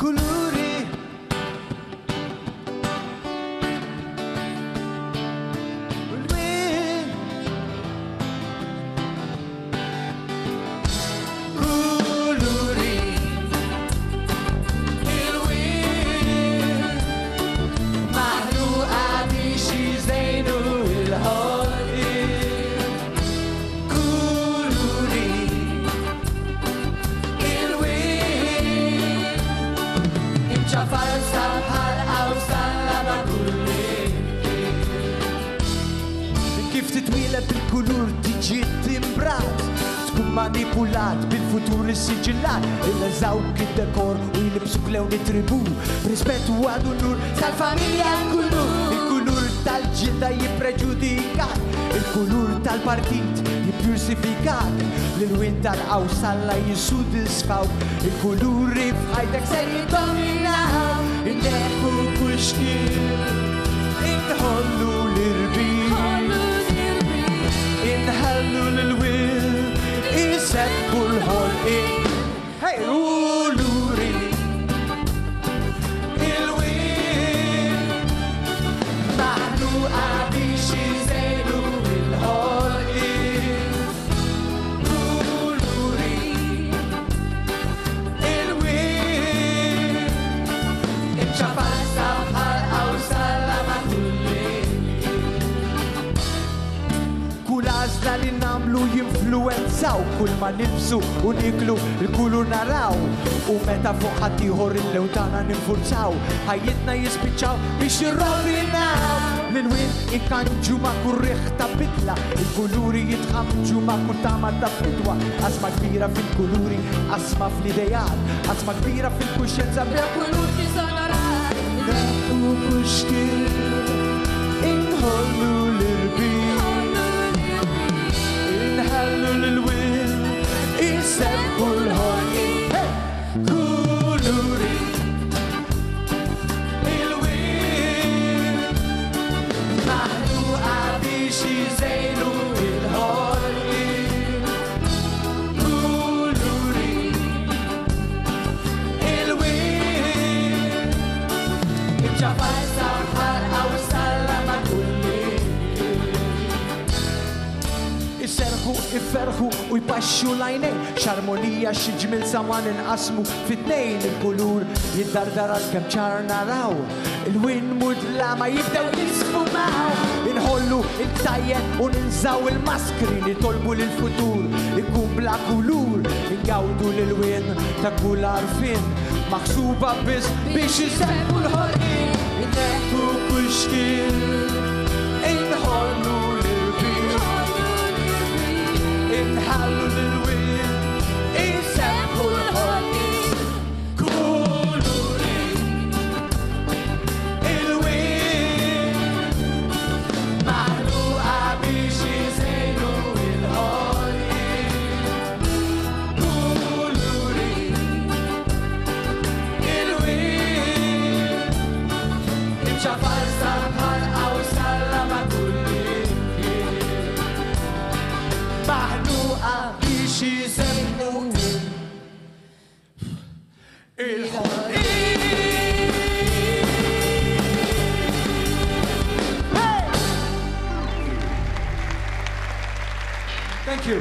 Kuluri. Lwien. Kuluri. Lwien. Mahlu Adi Shizenu il-Holi. Kuluri. Lwien. Imċafar sabħal aw sallama kulli. Kif titwiled il-kulur tiġi timbrat, tkun manipulat bil-futur is-siġillat, il-lażaw kid-dekor u jilbsu klewni tribu, rispett u għadu nur tal-familja l-kulur, il-kulur tal-ġilda jippreġudikat, il-kulur tal-partit jippjusifikat, l-Lwien tal-Awsalla jissudisfaw, il-kuluri f'ħajtek se jiddominaw, inneħu kull xkil, inħollu l-irbir. Inħallu l-Lwien, isebbu l-ħolqin. Hey, Kuluri. Il-Lwien, maħlu għabix jizelu il-ħolqin. Kuluri. Il-Lwien, imċafar sabħal aw sallama kulli. Kull għażla li namlu jinfluenzaw, kull ma nilbsu u niklu il-kulur naraw, u meta fuq ħaddieħor il-lewtana ninfurzaw, ħajjitna jispiċċaw biex jirrovinaw. L-Lwien ikanġu ma' kurriħ ta' bidla, il-kuluri jitħamġu ma' kurtama ta' fidwa, asma kbira fil-kuluri, asma fl-idejat, asma kbira fil-kuxjenza bja kulur tisonorat. Neħu kuxkil, inħollu l-irbir. Inħallu l-Lwien, isebbu l-ħolqin. Kuluri. Il-Lwien, maħluqa biex jizejlu il-ħolqin. Kuluri. Il-Lwien, imċafar sabħal aw sallama kulli. Iserħu, iferħu u jpaxxu lajnej, xarmonija xieġmil saman inqasmu fit-tnejn, il-kulur jiddardara l-kem ċar naraw, il-Lwien mudlama jibdew jisfumaw, inħollu il-tajjen u ninżaw il-maskri, nitolbu l-futur, ikun bla kulur, ingawdu l-Lwien ta' kull arfin, maħsuba biss biex jisebbu l-ħolqin, inneħu kull xkil, inħollu inħallu l-Lwien, isebbu l-ħolqin. Kuluri. Il-Lwien, maħluqa biex jizejlu il-ħolqin. Kuluri. Il-Lwien, imċafar sabħal aw sallama kulli. Maħluqa biex jizemmu il-ħolqin. Thank you.